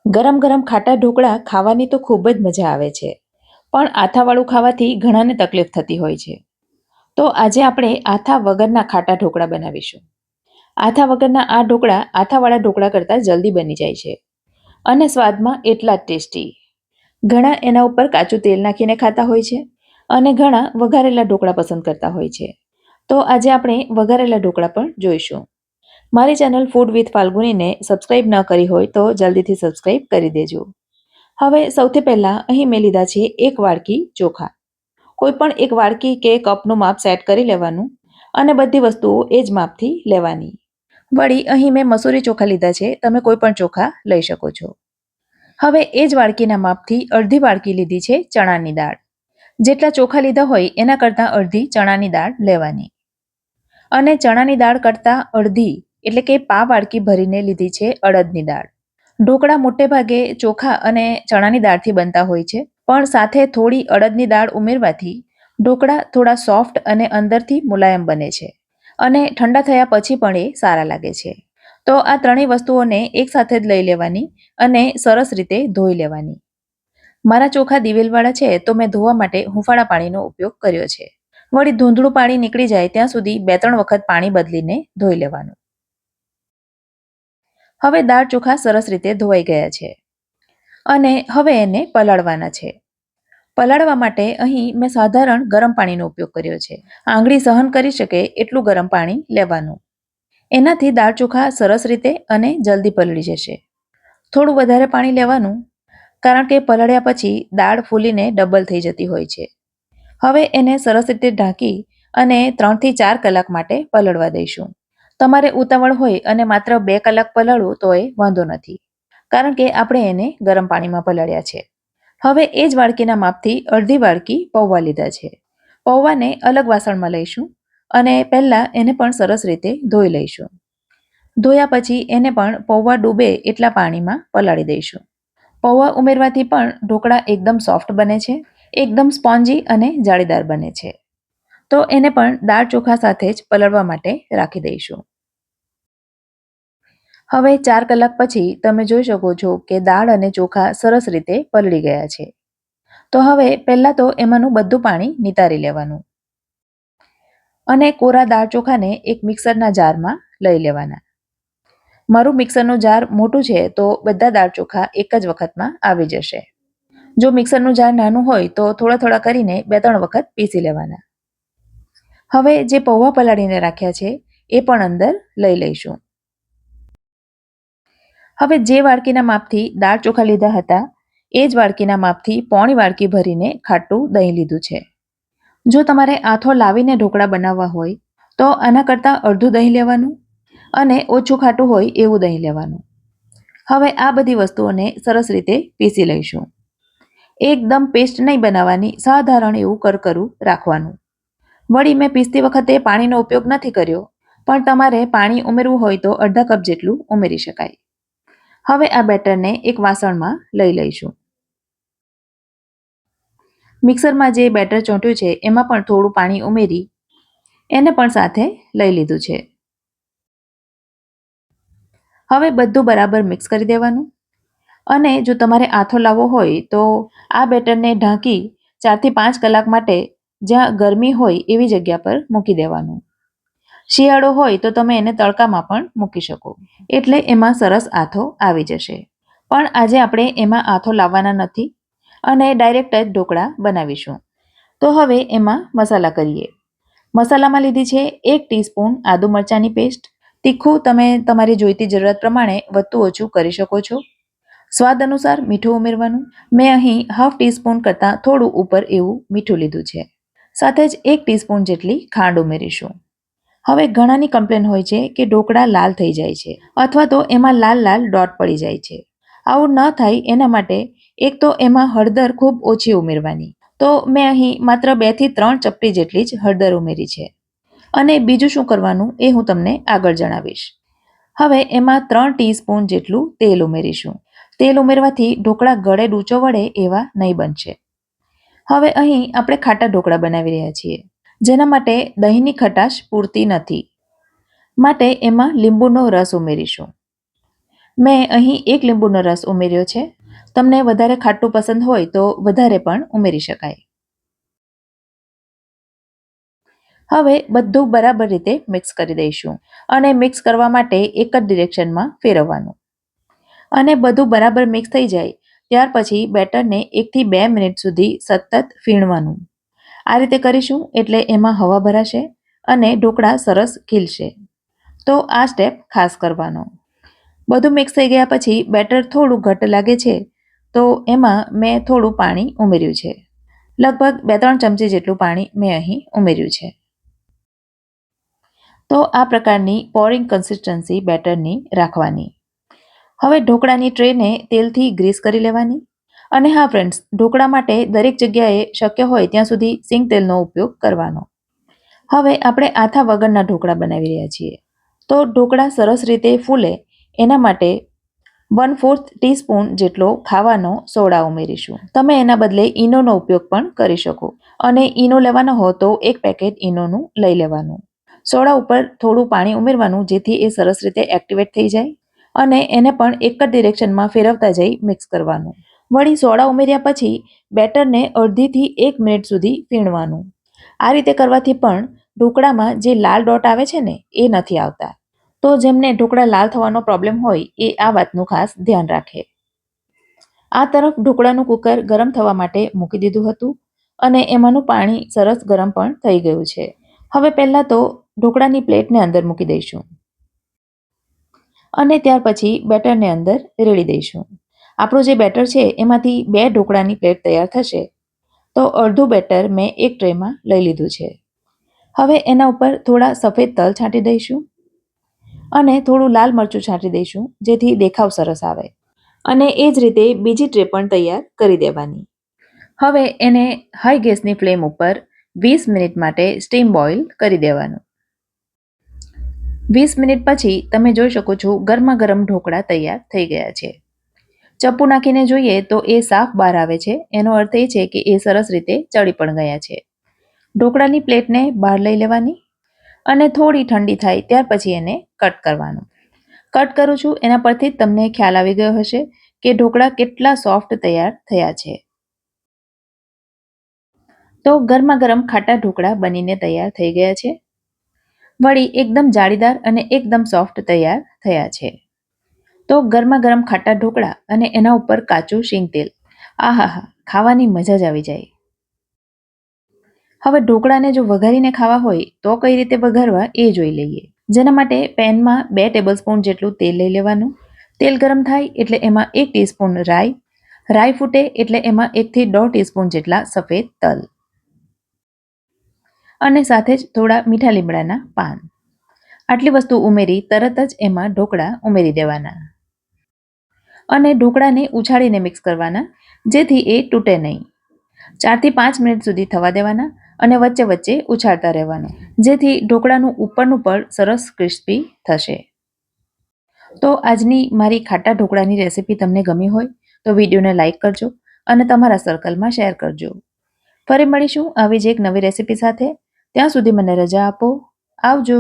ગરમ ગરમ ખાટા ઢોકળા ખાવાની તો ખૂબ જ મજા આવે છે, પણ આથાવાળું ખાવાથી ઘણાને તકલીફ થતી હોય છે. તો આજે આપણે આથા વગરના ખાટા ઢોકળા બનાવીશું. આથા વગરના આ ઢોકળા આથાવાળા ઢોકળા કરતાં જલ્દી બની જાય છે અને સ્વાદમાં એટલા જ ટેસ્ટી. ઘણા એના ઉપર કાચું તેલ નાખીને ખાતા હોય છે અને ઘણા વઘારેલા ઢોકળા પસંદ કરતા હોય છે. તો આજે આપણે વઘારેલા ઢોકળા પણ જોઈશું. મારી ચેનલ ફૂડ વિથ ફાલ્ગુનીને સબસ્ક્રાઇબ ન કરી હોય તો જલ્દીથી સબસ્ક્રાઇબ કરી દેજો. હવે સૌથી પહેલાં અહીં મેં લીધા છે 1 વાડકી ચોખા. કોઈ પણ એક વાડકી કે કપનું માપ સેટ કરી લેવાનું અને બધી વસ્તુઓ એ જ માપથી લેવાની. વળી અહીં મેં મસૂરી ચોખા લીધા છે, તમે કોઈ પણ ચોખા લઈ શકો છો. હવે એ જ વાડકીના માપથી અડધી વાડકી લીધી છે ચણાની દાળ. જેટલા ચોખા લીધા હોય એના કરતાં અડધી ચણાની દાળ લેવાની. અને ચણાની દાળ કરતાં અડધી એટલે કે પા વાડકી ભરીને લીધી છે અડદની દાળ. ઢોકળા મોટે ભાગે ચોખા અને ચણાની દાળથી બનતા હોય છે, પણ સાથે થોડી અડદની દાળ ઉમેરવાથી ઢોકળા થોડા સોફ્ટ અને અંદરથી મુલાયમ બને છે અને ઠંડા થયા પછી પણ એ સારા લાગે છે. તો આ ત્રણેય વસ્તુઓને એકસાથે જ લઈ લેવાની અને સરસ રીતે ધોઈ લેવાની. મારા ચોખા દિવેલવાળા છે તો મેં ધોવા માટે હુંફાળા પાણીનો ઉપયોગ કર્યો છે. વળી ધૂંધળું પાણી નીકળી જાય ત્યાં સુધી 2-3 વખત પાણી બદલીને ધોઈ લેવાનું. હવે દાળ ચોખા સરસ રીતે ધોવાઈ ગયા છે અને હવે એને પલાળવાના છે. પલાળવા માટે અહીં મેં સાધારણ ગરમ પાણીનો ઉપયોગ કર્યો છે. આંગળી સહન કરી શકે એટલું ગરમ પાણી લેવાનું. એનાથી દાળ ચોખા સરસ રીતે અને જલ્દી પલળી જશે. થોડું વધારે પાણી લેવાનું, કારણ કે પલળ્યા પછી દાળ ફૂલીને ડબલ થઈ જતી હોય છે. હવે એને સરસ રીતે ઢાંકી અને 3 થી 4 કલાક માટે પલળવા દઈશું. તમારે ઉતાવળ હોય અને માત્ર 2 કલાક પલાળો તોય વાંધો નથી, કારણ કે આપણે એને ગરમ પાણીમાં પલાળ્યા છે. હવે એ જ વાડકીના માપથી અડધી વાડકી પૌવા લીધા છે. પૌવાને અલગ વાસણમાં લઈશું અને પહેલાં એને પણ સરસ રીતે ધોઈ લઈશું. ધોયા પછી એને પણ પૌવા ડૂબે એટલા પાણીમાં પલાળી દઈશું. પૌવા ઉમેરવાથી પણ ઢોકળા એકદમ સોફ્ટ બને છે, એકદમ સ્પોન્જી અને જાળીદાર બને છે. તો એને પણ દાળ ચોખા સાથે જ પલળવા માટે રાખી દઈશું. હવે 4 કલાક પછી તમે જોઈ શકો છો કે દાળ અને ચોખા સરસ રીતે પલળી ગયા છે. તો હવે પહેલાં તો એમાંનું બધું પાણી નિતારી લેવાનું અને કોરા દાળ ચોખાને એક મિક્સરના જારમાં લઈ લેવાના. મારું મિક્સરનું જાર મોટું છે તો બધા દાળ ચોખા એક જ વખતમાં આવી જશે. જો મિક્સરનું જાર નાનું હોય તો થોડા થોડા કરીને 2-3 વખત પીસી લેવાના. હવે જે પૌવા પલાળીને રાખ્યા છે એ પણ અંદર લઈ લઈશું. હવે જે વાડકીના માપથી દાળ ચોખા લીધા હતા એ જ વાડકીના માપથી પોણી વાડકી ભરીને ખાટું દહીં લીધું છે. જો તમારે આથો લાવીને ઢોકળા બનાવવા હોય તો આના કરતાં અડધું દહીં લેવાનું અને ઓછું ખાટું હોય એવું દહીં લેવાનું. હવે આ બધી વસ્તુઓને સરસ રીતે પીસી લઈશું. એકદમ પેસ્ટ નહીં બનાવવાની, સાધારણ એવું કરકરું રાખવાનું. વળી મેં પીસતી વખતે પાણીનો ઉપયોગ નથી કર્યો, પણ તમારે પાણી ઉમેરવું હોય તો અડધા કપ જેટલું ઉમેરી શકાય. હવે આ બેટરને એક વાસણમાં લઈ લઈશું. મિક્સરમાં જે બેટર ચોંટ્યું છે એમાં પણ થોડું પાણી ઉમેરી એને પણ સાથે લઈ લીધું છે. હવે બધું બરાબર મિક્સ કરી દેવાનું અને જો તમારે આથો લાવવો હોય તો આ બેટરને ઢાંકી 4 થી 5 કલાક માટે જ્યાં ગરમી હોય એવી જગ્યા પર મૂકી દેવાનું. શિયાળો હોય તો તમે એને તડકામાં પણ મૂકી શકો, એટલે એમાં સરસ આથો આવી જશે. પણ આજે આપણે એમાં આથો લાવવાના નથી અને ડાયરેક્ટ જ ઢોકળા બનાવીશું. તો હવે એમાં મસાલા કરીએ. મસાલામાં લીધી છે 1 ટીસ્પૂન આદુ મરચાંની પેસ્ટ. તીખું તમે તમારી જોઈતી જરૂરત પ્રમાણે વધતું ઓછું કરી શકો છો. સ્વાદ અનુસાર મીઠું ઉમેરવાનું. મેં અહીં 1/2 ટીસ્પૂન કરતાં થોડું ઉપર એવું મીઠું લીધું છે. સાથે જ 1 ટીસ્પૂન જેટલી ખાંડ ઉમેરીશું. હવે ઘણાની કમ્પ્લેન હોય છે કે ઢોકળા લાલ થઈ જાય છે અથવા તો એમાં લાલ લાલ ડોટ પડી જાય છે. આવું ન થાય એના માટે એક તો એમાં હળદર ખૂબ ઓછી ઉમેરવાની. તો મેં અહીં માત્ર 2 થી 3 ચપટી જેટલી જ હળદર ઉમેરી છે. અને બીજું શું કરવાનું એ હું તમને આગળ જણાવીશ. હવે એમાં 3 ટીસ્પૂન જેટલું તેલ ઉમેરીશું. તેલ ઉમેરવાથી ઢોકળા ગળે ડૂચો વળે એવા નહીં બનશે. હવે અહીં આપણે ખાટા ઢોકળા બનાવી રહ્યા છીએ, જેના માટે દહીંની ખટાશ પૂરતી નથી, માટે એમાં લીંબુનો રસ ઉમેરીશું. મેં અહીં 1 લીંબુનો રસ ઉમેર્યો છે. તમને વધારે ખાટું પસંદ હોય તો વધારે પણ ઉમેરી શકાય. હવે બધું બરાબર રીતે મિક્સ કરી દઈશું અને મિક્સ કરવા માટે એક જ ડિરેક્શનમાં ફેરવવાનું. અને બધું બરાબર મિક્સ થઈ જાય ત્યાર પછી બેટરને 1 થી 2 મિનિટ સુધી સતત ફીણવાનું. આ રીતે કરીશું એટલે એમાં હવા ભરાશે અને ઢોકળા સરસ ખીલશે. તો આ સ્ટેપ ખાસ કરવાનો. બધું મિક્સ થઈ ગયા પછી બેટર થોડું ઘટ્ટ લાગે છે તો એમાં મેં થોડું પાણી ઉમેર્યું છે. લગભગ 2-3 ચમચી જેટલું પાણી મેં અહીં ઉમેર્યું છે. તો આ પ્રકારની પોરિંગ કન્સિસ્ટન્સી બેટરની રાખવાની. હવે ઢોકળાની ટ્રેને તેલથી ગ્રીસ કરી લેવાની. અને હા ફ્રેન્ડ્સ, ઢોકળા માટે દરેક જગ્યાએ શક્ય હોય ત્યાં સુધી સિંગ તેલનો ઉપયોગ કરવાનો. હવે આપણે આથા વગરના ઢોકળા બનાવી રહ્યા છીએ. તો ઢોકળા સરસ રીતે ફૂલે એના માટે 1/4 ટીસ્પૂન જેટલો ખાવાનો સોડા ઉમેરીશું. તમે એના બદલે ઈનોનો ઉપયોગ પણ કરી શકો. અને ઈનો લેવાનો હો તો 1 પેકેટ ઈનોનું લઈ લેવાનું. સોડા ઉપર થોડું પાણી ઉમેરવાનું જેથી એ સરસ રીતે એક્ટિવેટ થઈ જાય અને એને પણ એક જ ડિરેક્શનમાં ફેરવતા જઈ મિક્સ કરવાનું. વળી સોડા ઉમેર્યા પછી બેટરને અડધીથી 1 મિનિટ સુધી ફીણવાનું. આ રીતે કરવાથી પણ ઢોકળામાં જે લાલ ડોટ આવે છે ને એ નથી આવતા. તો જેમને ઢોકળા લાલ થવાનો પ્રોબ્લેમ હોય એ આ વાતનું ખાસ ધ્યાન રાખે. આ તરફ ઢોકળાનું કુકર ગરમ થવા માટે મૂકી દીધું હતું અને એમાંનું પાણી સરસ ગરમ પણ થઈ ગયું છે. હવે પહેલાં તો ઢોકળાની પ્લેટને અંદર મૂકી દઈશું અને ત્યાર પછી બેટરને અંદર રેડી દઈશું. આપણું જે બેટર છે એમાંથી 2 ઢોકળાની પ્લેટ તૈયાર થશે. તો અડધું બેટર મેં એક ટ્રેમાં લઈ લીધું છે. હવે એના ઉપર થોડા સફેદ તલ છાંટી દઈશું અને થોડું લાલ મરચું છાંટી દઈશું જેથી દેખાવ સરસ આવે. અને એ જ રીતે બીજી ટ્રે પણ તૈયાર કરી દેવાની. હવે એને હાઈ ગેસની ફ્લેમ ઉપર 20 મિનિટ માટે સ્ટીમ બોઇલ કરી દેવાનું. 20 મિનિટ પછી તમે જોઈ શકો છો ગરમા ગરમ ઢોકળા તૈયાર થઈ ગયા છે. ચપ્પુ નાખીને જોઈએ તો એ સાફ બહાર આવે છે. એનો અર્થ એ છે કે એ સરસ રીતે ચડી પણ ગયા છે. ઢોકળાની પ્લેટને બહાર લઈ લેવાની અને થોડી ઠંડી થાય ત્યાર પછી એને કટ કરવાનું. કટ કરું છું એના પરથી જ તમને ખ્યાલ આવી ગયો હશે કે ઢોકળા કેટલા સોફ્ટ તૈયાર થયા છે. તો ગરમા ગરમ ખાટા ઢોકળા બનીને તૈયાર થઈ ગયા છે. વળી એકદમ જાળીદાર અને એકદમ સોફ્ટ તૈયાર થયા છે. તો ગરમા ગરમ ખાટા ઢોકળા અને એના ઉપર કાચું શીંગ તેલ, આહાહા, ખાવાની મજા જ આવી જાય. હવે ઢોકળાને જો વઘારીને ખાવા હોય તો કઈ રીતે વઘારવા એ જોઈ લઈએ. જેના માટે પેનમાં 2 ટેબલસ્પૂન જેટલું તેલ લઈ લેવાનું. તેલ ગરમ થાય એટલે એમાં 1 ટીસ્પૂન રાઈ, રાઈ ફૂટે એટલે એમાં 1 થી 1.5 ટીસ્પૂન જેટલા સફેદ તલ અને સાથે જ થોડા મીઠા લીમડાના પાન. આટલી વસ્તુ ઉમેરી તરત જ એમાં ઢોકળા ઉમેરી દેવાના અને ઢોકળાને ઉછાળીને મિક્સ કરવાના જેથી એ તૂટે નહીં. 4 થી 5 મિનિટ સુધી થવા દેવાના અને વચ્ચે વચ્ચે ઉછાળતા રહેવાનું જેથી ઢોકળાનું ઉપરનું પડ સરસ ક્રિસ્પી થશે. તો આજની મારી ખાટા ઢોકળાની રેસીપી તમને ગમી હોય તો વિડીયોને લાઇક કરજો અને તમારા સર્કલમાં શેર કરજો. ફરી મળીશું આવી જ એક નવી રેસીપી સાથે. ત્યાં સુધી મને રજા આપો. આવજો.